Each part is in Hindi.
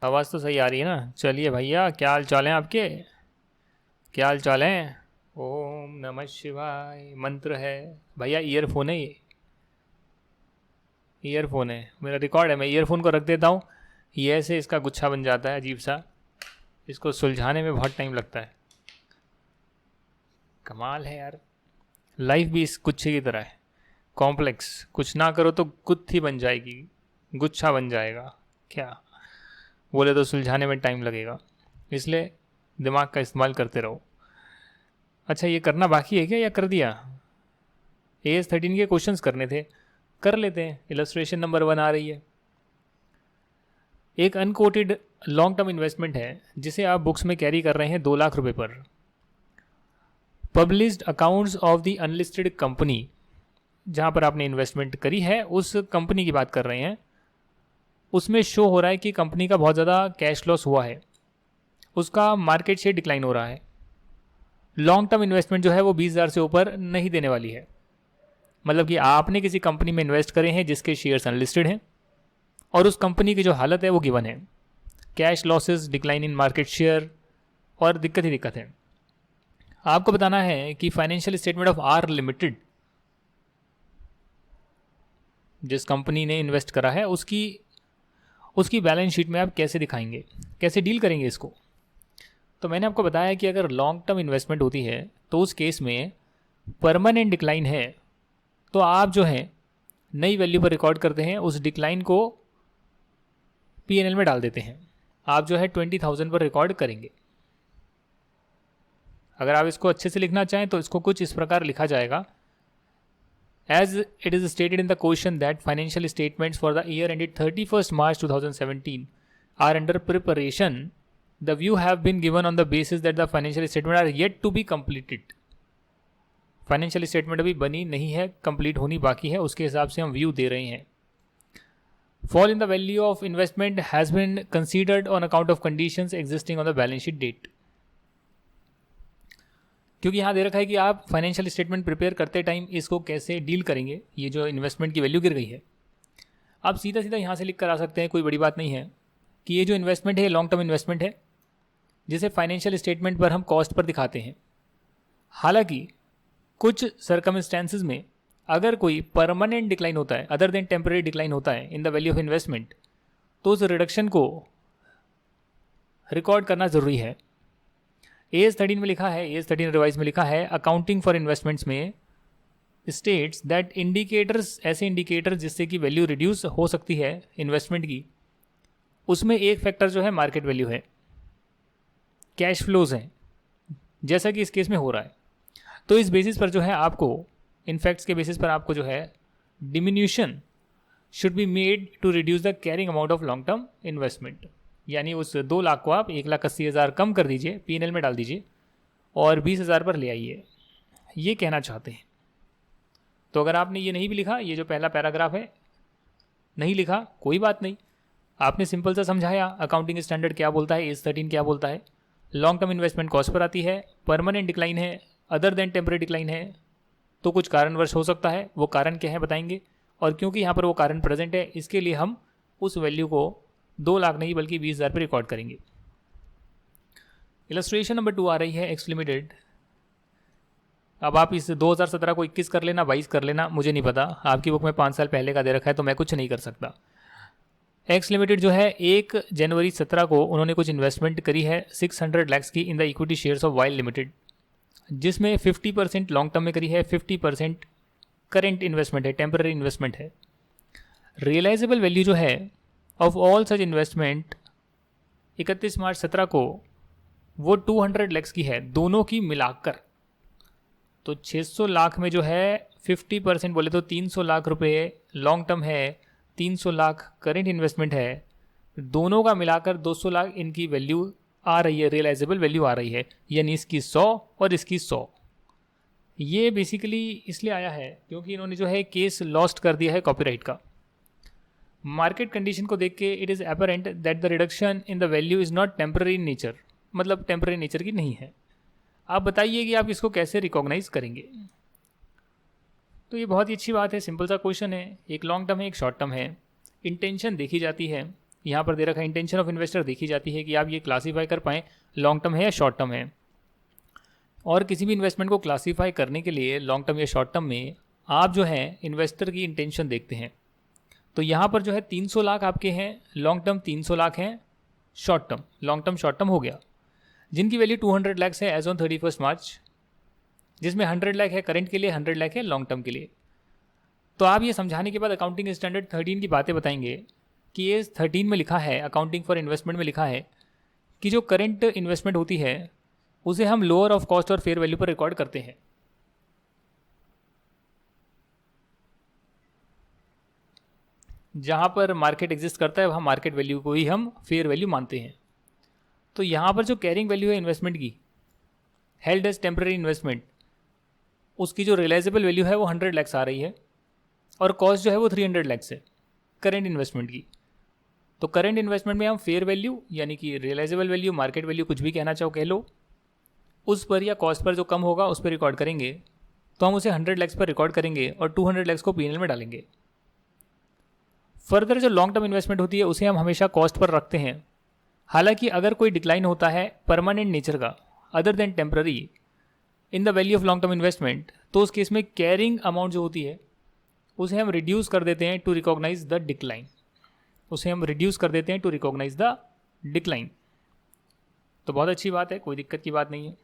आवाज़ तो सही आ रही है ना। चलिए भैया, क्या हाल चाल है आपके? क्या हाल चाल है? ओम नमः शिवाय मंत्र है। भैया ईयरफोन है ये। ईयरफोन है, मेरा रिकॉर्ड है। मैं ईयरफोन को रख देता हूँ, ये ऐसे इसका गुच्छा बन जाता है अजीब सा। इसको सुलझाने में बहुत टाइम लगता है। कमाल है यार। लाइफ भी इस गुच्छे की तरह है, कॉम्प्लेक्स। कुछ ना करो तो गुत्थी बन जाएगी, गुच्छा बन जाएगा। क्या बोले तो सुलझाने में टाइम लगेगा, इसलिए दिमाग का इस्तेमाल करते रहो। अच्छा, ये करना बाकी है क्या या कर दिया? AS13 के क्वेश्चंस करने थे, कर लेते हैं। इलस्ट्रेशन नंबर 1 आ रही है। एक अनकोटेड लॉन्ग टर्म इन्वेस्टमेंट है जिसे आप बुक्स में कैरी कर रहे हैं 2 लाख रुपए पर। Published accounts of the unlisted company, जहां पर आपने इन्वेस्टमेंट करी है उस कंपनी की बात कर रहे हैं, उसमें शो हो रहा है कि कंपनी का बहुत ज़्यादा कैश लॉस हुआ है, उसका मार्केट शेयर डिक्लाइन हो रहा है। लॉन्ग टर्म इन्वेस्टमेंट जो है वो 20,000 से ऊपर नहीं देने वाली है। मतलब कि आपने किसी कंपनी में इन्वेस्ट करे हैं जिसके शेयर्स अनलिस्टेड हैं और उस कंपनी की जो हालत है वो गिवन है, cash losses, decline in market share, और दिक्कत ही दिक्कत है। आपको बताना है कि financial statement of R limited, जिस कंपनी ने इन्वेस्ट करा है, उसकी उसकी बैलेंस शीट में आप कैसे दिखाएंगे, कैसे डील करेंगे इसको। तो मैंने आपको बताया कि अगर लॉन्ग टर्म इन्वेस्टमेंट होती है तो उस केस में परमानेंट डिक्लाइन है तो आप जो है नई वैल्यू पर रिकॉर्ड करते हैं, उस डिक्लाइन को P&L में डाल देते हैं। आप जो है 20,000 पर रिकॉर्ड करेंगे। अगर आप इसको अच्छे से लिखना चाहें तो इसको कुछ इस प्रकार लिखा जाएगा: as it is stated in the question that financial statements for the year ended 31st March 2017 are under preparation, the view have been given on the basis that the financial statement are yet to be completed. Financial statement अभी बनी नहीं है, कंप्लीट होनी बाकी है, उसके हिसाब से हम व्यू दे रहे हैं। Fall in the value of investment has been considered on account of conditions existing on the balance sheet date. क्योंकि यहाँ दे रखा है कि आप फाइनेंशियल स्टेटमेंट प्रिपेयर करते टाइम इसको कैसे डील करेंगे, ये जो इन्वेस्टमेंट की वैल्यू गिर गई है। आप सीधा सीधा यहाँ से लिख कर आ सकते हैं, कोई बड़ी बात नहीं है, कि ये जो इन्वेस्टमेंट है लॉन्ग टर्म इन्वेस्टमेंट है जिसे फाइनेंशियल स्टेटमेंट पर हम कॉस्ट पर दिखाते हैं। हालांकि कुछ सर्कमस्टेंसेज में अगर कोई परमानेंट डिक्लाइन होता है अदर देन टेम्परेरी डिक्लाइन होता है इन द वैल्यू ऑफ इन्वेस्टमेंट, तो उस रिडक्शन को रिकॉर्ड करना ज़रूरी है। AS13 में लिखा है, AS13 रिवाइज में लिखा है, अकाउंटिंग फॉर इन्वेस्टमेंट्स में स्टेट्स दैट इंडिकेटर्स, ऐसे इंडिकेटर जिससे कि वैल्यू रिड्यूस हो सकती है इन्वेस्टमेंट की, उसमें एक फैक्टर जो है मार्केट वैल्यू है, कैश फ्लोज हैं, जैसा कि इस केस में हो रहा है। तो इस बेसिस पर जो है आपको, इन फैक्ट्स के बेसिस पर आपको जो है diminution should be made to reduce the carrying amount of long term investment. यानी उस 2 लाख को आप 1,80,000 कम कर दीजिए, P&L में डाल दीजिए और 20,000 पर ले आइए, ये कहना चाहते हैं। तो अगर आपने ये नहीं भी लिखा, ये जो पहला पैराग्राफ है नहीं लिखा, कोई बात नहीं, आपने सिंपल सा समझाया अकाउंटिंग स्टैंडर्ड क्या बोलता है, AS13 क्या बोलता है, long term investment cost per आती है, परमानेंट डिक्लाइन है, अदर देन टेम्परेरी डिक्लाइन है, तो कुछ कारणवश हो सकता है, वो कारण क्या है बताएंगे। और क्योंकि यहाँ पर वो कारण प्रेजेंट है, इसके लिए हम उस वैल्यू को 2 लाख नहीं बल्कि 20,000 पर रिकॉर्ड करेंगे। इलस्ट्रेशन नंबर 2 आ रही है, एक्स लिमिटेड। अब आप इस 2017 को 21 कर लेना, 22 कर लेना, मुझे नहीं पता, आपकी बुक में 5 साल पहले का दे रखा है तो मैं कुछ नहीं कर सकता। एक्स लिमिटेड जो है 1 जनवरी 17 को उन्होंने कुछ इन्वेस्टमेंट करी है 600 lakhs की in the equity shares of wild limited, जिसमें 50% लॉन्ग टर्म में करी है, 50% करेंट इन्वेस्टमेंट है, टेम्पररी इन्वेस्टमेंट है। रियलाइजेबल वैल्यू जो है ऑफ ऑल सच इन्वेस्टमेंट 31 मार्च 17 को वो 200 lakhs की है, दोनों की मिलाकर। तो 600 लाख में जो है 50% बोले तो 300 लाख रुपए लॉन्ग टर्म है, 300 लाख करेंट इन्वेस्टमेंट है, दोनों का मिलाकर 200 लाख इनकी वैल्यू आ रही है, रियलाइजेबल वैल्यू आ रही है, यानी इसकी 100 और इसकी 100। ये बेसिकली इसलिए आया है क्योंकि इन्होंने जो है केस लॉस्ट कर दिया है कॉपीराइट का। मार्केट कंडीशन को देख के it is apparent that the reduction in the value is not temporary in nature, मतलब टेम्पररी नेचर की नहीं है। आप बताइए कि आप इसको कैसे रिकॉग्नाइज करेंगे। तो ये बहुत ही अच्छी बात है, सिंपल सा क्वेश्चन है, एक लॉन्ग टर्म है एक शॉर्ट टर्म है, इंटेंशन देखी जाती है यहाँ पर दे रखा है इंटेंशन ऑफ इन्वेस्टर देखी जाती है कि आप ये क्लासीफाई कर पाएँ लॉन्ग टर्म है या शॉर्ट टर्म है। और किसी भी इन्वेस्टमेंट को क्लासीफाई करने के लिए लॉन्ग टर्म या शॉर्ट टर्म में आप जो है इन्वेस्टर की इंटेंशन देखते हैं। तो यहाँ पर जो है 300 लाख आपके हैं लॉन्ग टर्म, 300 लाख हैं short term. Long term short term हो गया, जिनकी वैल्यू 200 लाख है एज ऑन 31 मार्च, जिसमें 100 लाख है करंट के लिए, 100 लाख है लॉन्ग टर्म के लिए। तो आप ये समझाने के बाद अकाउंटिंग स्टैंडर्ड 13 की बातें बताएंगे कि ये 13 में लिखा है, अकाउंटिंग फॉर इन्वेस्टमेंट में लिखा है कि जो करंट इन्वेस्टमेंट होती है उसे हम लोअर ऑफ कॉस्ट और फेयर वैल्यू पर रिकॉर्ड करते हैं। जहाँ पर मार्केट एग्जिस्ट करता है वहाँ मार्केट वैल्यू को ही हम फेयर वैल्यू मानते हैं। तो यहाँ पर जो कैरिंग वैल्यू है इन्वेस्टमेंट की, हेल्ड एज टेम्पररी इन्वेस्टमेंट, उसकी जो रियलाइजेबल वैल्यू है वो 100 लाख आ रही है और कॉस्ट जो है वो 300 लाख है करेंट इन्वेस्टमेंट की। तो करेंट इन्वेस्टमेंट में हम फेयर वैल्यू यानी कि रियलाइजेबल वैल्यू, मार्केट वैल्यू, कुछ भी कहना चाहो कह लो, उस पर या कॉस्ट पर जो कम होगा उस पर रिकॉर्ड करेंगे। तो हम उसे 100 लाख पर रिकॉर्ड करेंगे और 200 लाख को पीएनएल में डालेंगे। फर्दर जो लॉन्ग टर्म इन्वेस्टमेंट होती है उसे हम हमेशा कॉस्ट पर रखते हैं। हालांकि अगर कोई डिक्लाइन होता है परमानेंट नेचर का other than temporary in the value of long term investment, तो उस केस में कैरिंग अमाउंट जो होती है उसे हम रिड्यूस कर देते हैं टू रिकॉग्नाइज द डिक्लाइन। उसे हम रिड्यूस कर देते हैं टू रिकॉग्नाइज द डिक्लाइन। तो बहुत अच्छी बात है, कोई दिक्कत की बात नहीं है।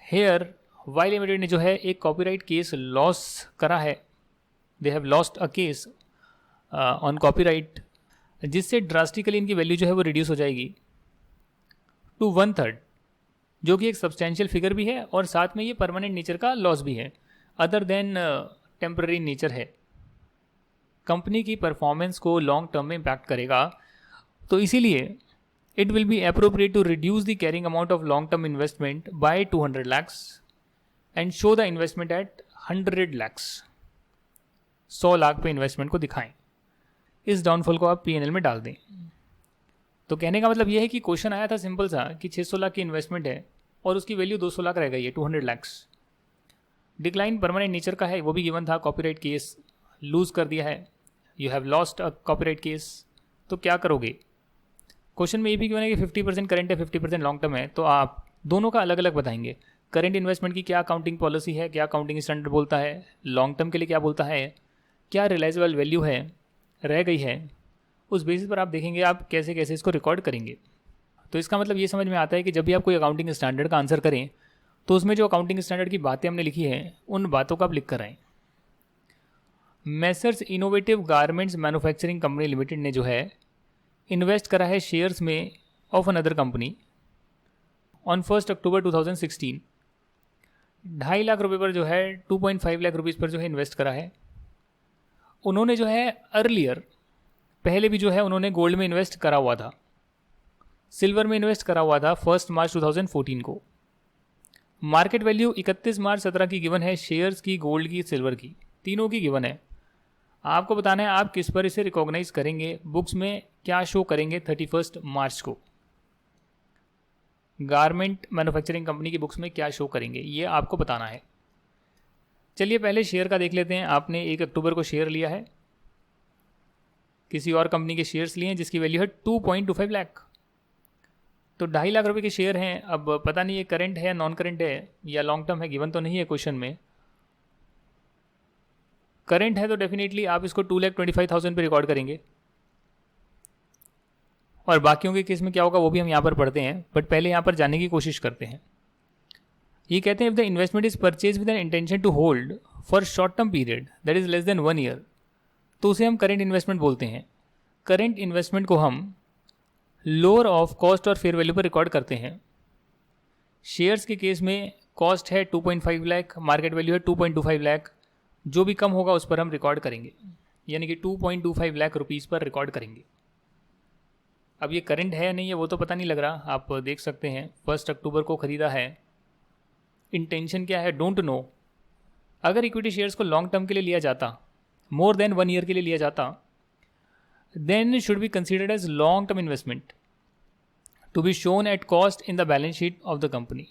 हेयर वाई लिमिटेड ने जो है एक कॉपीराइट केस लॉस करा है, they have lost a case on copyright, जिससे ड्रास्टिकली इनकी वैल्यू जो है वो रिड्यूस हो जाएगी टू 1/3, जो कि एक सब्सटेंशियल फिगर भी है और साथ में ये परमानेंट नेचर का लॉस भी है, अदर देन टेम्पररी नेचर है। कंपनी की परफॉर्मेंस को लॉन्ग टर्म में इम्पैक्ट करेगा। तो इसीलिए it will be appropriate to reduce the carrying amount of long term investment by 200 lakhs and show the investment at 100 lakhs। 100 lakh पे इन्वेस्टमेंट को दिखाएं। इस डाउनफॉल को आप पीएनएल में डाल दें। तो कहने का मतलब यह है कि क्वेश्चन आया था सिंपल सा कि 600 लाख की इन्वेस्टमेंट है और उसकी वैल्यू 200 लाख रह गई है, 200 lakhs। डिक्लाइन परमानेंट नेचर का है, वो भी गिवन था, कॉपीराइट केस लूज कर दिया है, you have lost a copyright case. तो क्या करोगे? क्वेश्चन में ये भी गिवन है कि 50% करंट है, 50% लॉन्ग टर्म है, तो आप दोनों का अलग अलग बताएंगे। करंट इन्वेस्टमेंट की क्या अकाउंटिंग पॉलिसी है, क्या अकाउंटिंग स्टैंडर्ड बोलता है, लॉन्ग टर्म के लिए क्या बोलता है, क्या रियलाइजेबल वैल्यू है रह गई है, उस बेसिस पर आप देखेंगे आप कैसे कैसे इसको रिकॉर्ड करेंगे। तो इसका मतलब ये समझ में आता है कि जब भी आप कोई अकाउंटिंग स्टैंडर्ड का आंसर करें तो उसमें जो अकाउंटिंग स्टैंडर्ड की बातें हमने लिखी हैं उन बातों को आप लिख कर आएँ। Messrs innovative garments manufacturing company limited ने जो है इन्वेस्ट करा है शेयर्स में ऑफ अनदर कंपनी ऑन 1 अक्टूबर 2016। 2.5 लाख रुपए पर जो है 2.5 लाख रुपीज़ पर जो है इन्वेस्ट करा है। उन्होंने जो है अर्लियर पहले भी जो है उन्होंने गोल्ड में इन्वेस्ट करा हुआ था, सिल्वर में इन्वेस्ट करा हुआ था 1 मार्च 2014 को। मार्केट वैल्यू 31 मार्च 17 की गिवन है, शेयर्स की, गोल्ड की, सिल्वर की, तीनों की गिवन है। आपको बताना है आप किस पर इसे रिकॉग्नाइज करेंगे, बुक्स में क्या शो करेंगे 31 मार्च को, गारमेंट मैन्युफैक्चरिंग कंपनी की बुक्स में क्या शो करेंगे, ये आपको बताना है। चलिए पहले शेयर का देख लेते हैं। आपने 1 अक्टूबर को शेयर लिया है, किसी और कंपनी के शेयर्स लिए हैं जिसकी वैल्यू है 2.25 लाख। तो 2.5 लाख रुपए के शेयर हैं। अब पता नहीं ये करंट है, नॉन करंट है या लॉन्ग टर्म है, गिवन तो नहीं है क्वेश्चन में। करंट है तो डेफिनेटली आप इसको 2,25,000 पे रिकॉर्ड करेंगे और बाकियों के केस में क्या होगा वो भी हम यहाँ पर पढ़ते हैं, बट पहले यहाँ पर जानने की कोशिश करते हैं। ये कहते हैं if the investment is purchase with an intention to hold for short term period that is less than 1 year, तो उसे हम करेंट इन्वेस्टमेंट बोलते हैं। करेंट इन्वेस्टमेंट को हम लोअर ऑफ कॉस्ट और फेयर वैल्यू पर रिकॉर्ड करते हैं। शेयर्स के केस में कॉस्ट है 2.5 लाख, मार्केट वैल्यू है 2.25 लाख, जो भी कम होगा उस पर हम रिकॉर्ड करेंगे, यानी कि 2.25 लाख रुपीज़ पर रिकॉर्ड करेंगे। अब ये करंट है या नहीं है वो तो पता नहीं लग रहा, आप देख सकते हैं 1 अक्टूबर को ख़रीदा है। इंटेंशन क्या है, डोंट नो। अगर इक्विटी शेयर्स को लॉन्ग टर्म के लिए लिया जाता, मोर देन 1 ईयर के लिए लिया जाता, then should be considered as long term investment to be shown at cost in the balance sheet of the company.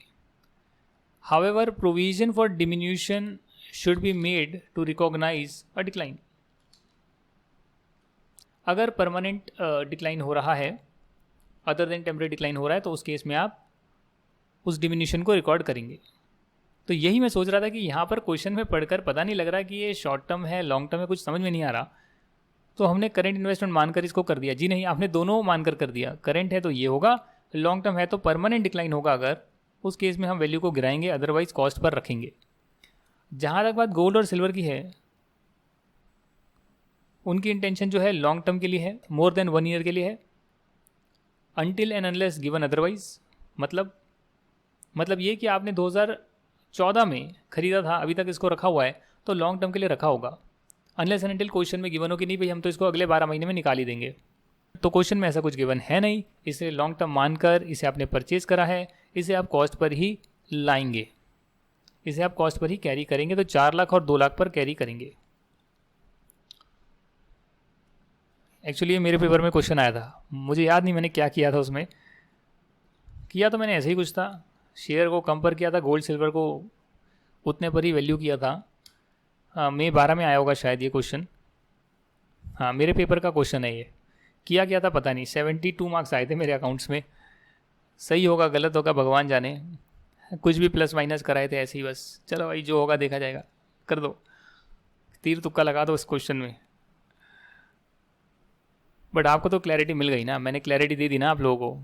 However provision for diminution should be made to recognize a decline। अगर परमानेंट डिक्लाइन हो रहा है अदर देन टेम्परेरी डिक्लाइन हो रहा है तो उस केस में आप उस डिमिन्यूशन को रिकॉर्ड करेंगे। तो यही मैं सोच रहा था कि यहाँ पर क्वेश्चन में पढ़कर पता नहीं लग रहा कि ये शॉर्ट टर्म है लॉन्ग टर्म है, कुछ समझ में नहीं आ रहा। तो हमने करंट इन्वेस्टमेंट मानकर इसको कर दिया। जी नहीं, आपने दोनों मानकर कर दिया। करंट है तो ये होगा, लॉन्ग टर्म है तो परमानेंट डिक्लाइन होगा। अगर उस केस में हम वैल्यू को गिराएंगे, अदरवाइज कॉस्ट पर रखेंगे। जहाँ तक बात गोल्ड और सिल्वर की है, उनकी इंटेंशन जो है लॉन्ग टर्म के लिए है, मोर देन 1 ईयर के लिए है, until and unless given otherwise. मतलब ये कि आपने 2014 में खरीदा था, अभी तक इसको रखा हुआ है, तो लॉन्ग टर्म के लिए रखा होगा। अनलेस एंड अनटिल क्वेश्चन में गिवन हो कि नहीं भाई हम तो इसको अगले 12 महीने में निकाल ही देंगे, तो क्वेश्चन में ऐसा कुछ गिवन है नहीं, इसलिए लॉन्ग टर्म मानकर इसे आपने परचेज करा है, इसे आप कॉस्ट पर ही लाएंगे, इसे आप कॉस्ट पर ही कैरी करेंगे। तो 4 लाख और 2 लाख पर कैरी करेंगे। एक्चुअली ये मेरे पेपर में क्वेश्चन आया था, मुझे याद नहीं मैंने क्या किया था उसमें। किया तो मैंने ऐसे ही कुछ था, शेयर को कम पर किया था, गोल्ड सिल्वर को उतने पर ही वैल्यू किया था। हाँ, मई 12 में आया होगा शायद ये क्वेश्चन। हाँ, मेरे पेपर का क्वेश्चन है ये। किया क्या था पता नहीं, 72 मार्क्स आए थे मेरे अकाउंट्स में। सही होगा गलत होगा भगवान जाने, कुछ भी प्लस माइनस कराए थे ऐसे ही बस। चलो भाई जो होगा देखा जाएगा, कर दो, तीर तुक्का लगा दो इस क्वेश्चन में। बट आपको तो क्लैरिटी मिल गई ना, मैंने क्लैरिटी दे दी ना आप लोगों को।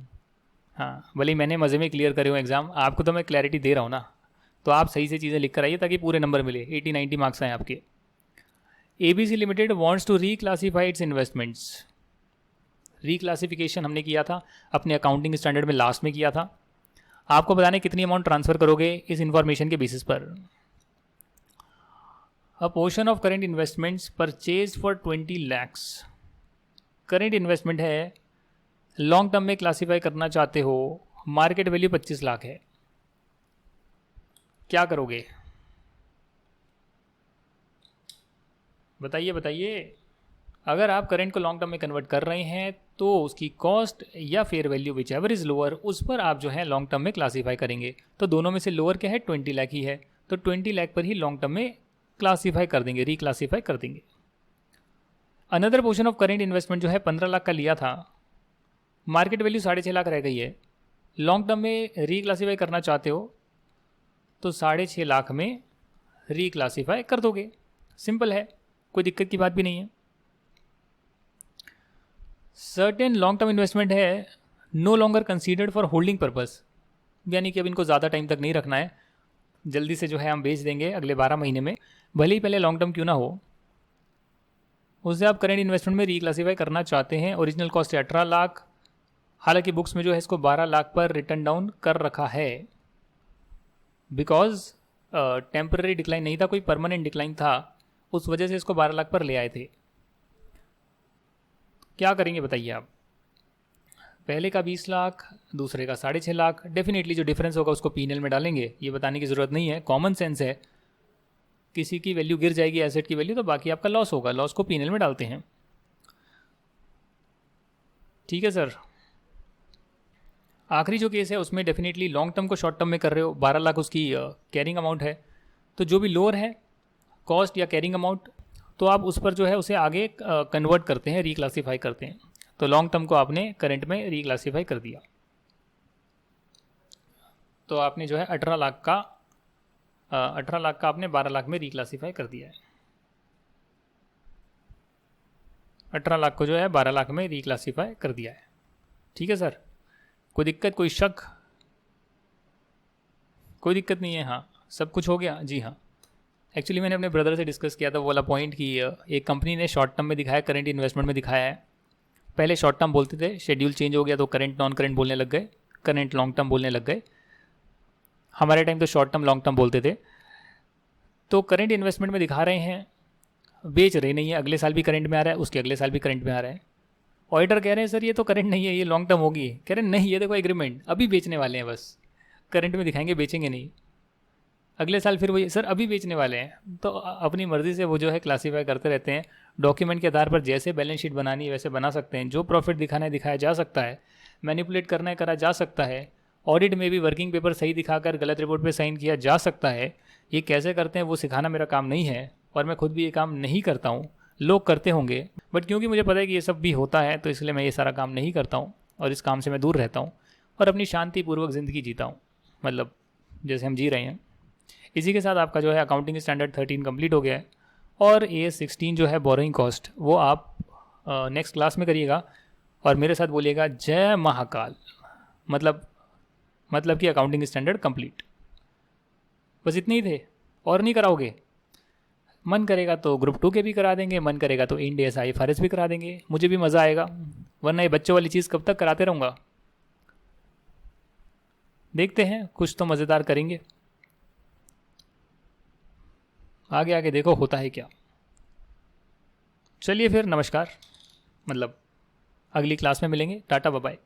हाँ, भले ही मैंने मज़े में क्लियर करे हो एग्ज़ाम, आपको तो मैं क्लैरिटी दे रहा हूँ ना, तो आप सही से चीज़ें लिख कर आइए ताकि पूरे नंबर मिले, 80-90 मार्क्स आए आपके। ABC limited wants to reclassify its investments. Reclassification हमने किया था अपने अकाउंटिंग स्टैंडर्ड में, लास्ट में किया था। आपको बताने कितनी अमाउंट ट्रांसफ़र करोगे इस इन्फॉर्मेशन के बेसिस पर। अ portion of current investments purchase for 20 lakhs। Current investment है, लॉन्ग टर्म में क्लासीफाई करना चाहते हो, मार्केट वैल्यू 25 लाख है, क्या करोगे बताइए बताइए। अगर आप करंट को लॉन्ग टर्म में कन्वर्ट कर रहे हैं तो उसकी कॉस्ट या fair value which ever is lower, उस पर आप जो है लॉन्ग टर्म में क्लासीफाई करेंगे। तो दोनों में से लोअर क्या है, 20 लाख ही है, तो 20 लाख पर ही लॉन्ग टर्म में क्लासीफाई कर देंगे, रिक्लासीफाई कर देंगे। Another portion of current investment जो है 15 लाख का लिया था, मार्केट वैल्यू 6.5 लाख रह गई है, लॉन्ग टर्म में रिक्लासीफाई करना चाहते हो तो 6.5 लाख में रिक्लासीफाई कर दोगे। सिंपल है, कोई दिक्कत की बात भी नहीं है। सर्टेन लॉन्ग टर्म इन्वेस्टमेंट है no longer considered for holding purpose, यानी कि अब इनको ज़्यादा टाइम तक नहीं रखना है, जल्दी से जो है हम बेच देंगे अगले 12 महीने में, भले ही पहले लॉन्ग टर्म क्यों ना हो, उससे आप करेंट इन्वेस्टमेंट में रिक्लासीफाई करना चाहते हैं। ओरिजिनल कॉस्ट है 18 लाख, हालांकि बुक्स में जो है इसको 12 लाख पर रिटर्न डाउन कर रखा है, बिकॉज टेम्पररी डिक्लाइन नहीं था, कोई परमानेंट डिक्लाइन था, उस वजह से इसको 12 लाख पर ले आए थे। क्या करेंगे बताइए आप, पहले का 20 लाख, दूसरे का 6.5 लाख, डेफिनेटली जो डिफरेंस होगा उसको P&L में डालेंगे, ये बताने की ज़रूरत नहीं है, कॉमन सेंस है। किसी की वैल्यू गिर जाएगी एसेट की वैल्यू, तो बाकी आपका लॉस होगा, लॉस को P&L में डालते हैं। ठीक है सर। आखिरी जो केस है उसमें डेफिनेटली लॉन्ग टर्म को शॉर्ट टर्म में कर रहे हो, 12 लाख उसकी कैरिंग अमाउंट है, तो जो भी लोअर है कॉस्ट या कैरिंग अमाउंट, तो आप उस पर जो है उसे आगे कन्वर्ट करते हैं, रिक्लासीफाई करते हैं। तो लॉन्ग टर्म को आपने करंट में रिक्लासीफाई कर दिया, तो आपने जो है 18 लाख का आपने 12 लाख में रिक्लासीफाई कर दिया है। 18 लाख को जो है 12 लाख में रिक्लासीफाई कर दिया है। ठीक है सर, कोई दिक्कत, कोई शक? कोई दिक्कत नहीं है, हाँ सब कुछ हो गया। जी हाँ, एक्चुअली मैंने अपने ब्रदर से डिस्कस किया था वो वाला पॉइंट कि एक कंपनी ने शॉर्ट टर्म में दिखाया, करेंट इन्वेस्टमेंट में दिखाया है। पहले शॉर्ट टर्म बोलते थे, शेड्यूल चेंज हो गया तो करेंट नॉन करेंट बोलने लग गए, करेंट लॉन्ग टर्म बोलने लग गए। हमारे टाइम तो शॉर्ट टर्म लॉन्ग टर्म बोलते थे। तो करेंट इन्वेस्टमेंट में दिखा रहे हैं, बेच रहे नहीं है, अगले साल भी करंट में आ रहा है, उसके अगले साल भी करंट में आ रहा है। ऑडिटर कह रहे हैं सर ये तो करंट नहीं है, ये लॉन्ग टर्म होगी। कह रहे हैं नहीं, ये देखो एग्रीमेंट, अभी बेचने वाले हैं, बस करंट में दिखाएंगे, बेचेंगे नहीं। अगले साल फिर वही, सर अभी बेचने वाले हैं। तो अपनी मर्ज़ी से वो जो है क्लासीफाई करते रहते हैं। डॉक्यूमेंट के आधार पर जैसे बैलेंस शीट बनानी है वैसे बना सकते हैं, जो प्रॉफिट दिखाना है दिखाया जा सकता है, मैनिपुलेट करना है करा जा सकता है, ऑडिट में भी वर्किंग पेपर सही दिखाकर गलत रिपोर्ट पे साइन किया जा सकता है। ये कैसे करते हैं वो सिखाना मेरा काम नहीं है, और मैं खुद भी ये काम नहीं करता हूँ। लोग करते होंगे, बट क्योंकि मुझे पता है कि ये सब भी होता है तो इसलिए मैं ये सारा काम नहीं करता हूँ और इस काम से मैं दूर रहता हूँ और अपनी शांतिपूर्वक ज़िंदगी जीता हूँ, मतलब जैसे हम जी रहे हैं। इसी के साथ आपका जो है अकाउंटिंग स्टैंडर्ड 13 कंप्लीट हो गया है। और AS 16 जो है बोरोइंग कॉस्ट, वो आप नेक्स्ट क्लास में करिएगा और मेरे साथ बोलिएगा जय महाकाल, मतलब कि अकाउंटिंग स्टैंडर्ड कंप्लीट। बस इतने ही थे और नहीं कराओगे? मन करेगा तो ग्रुप 2 के भी करा देंगे, मन करेगा तो इंड AS IFRS भी करा देंगे, मुझे भी मज़ा आएगा, वरना ये बच्चों वाली चीज़ कब तक कराते रहूँगा। देखते हैं, कुछ तो मज़ेदार करेंगे, आगे आगे देखो होता है क्या। चलिए फिर, नमस्कार, मतलब अगली क्लास में मिलेंगे, टाटा बाय बाय।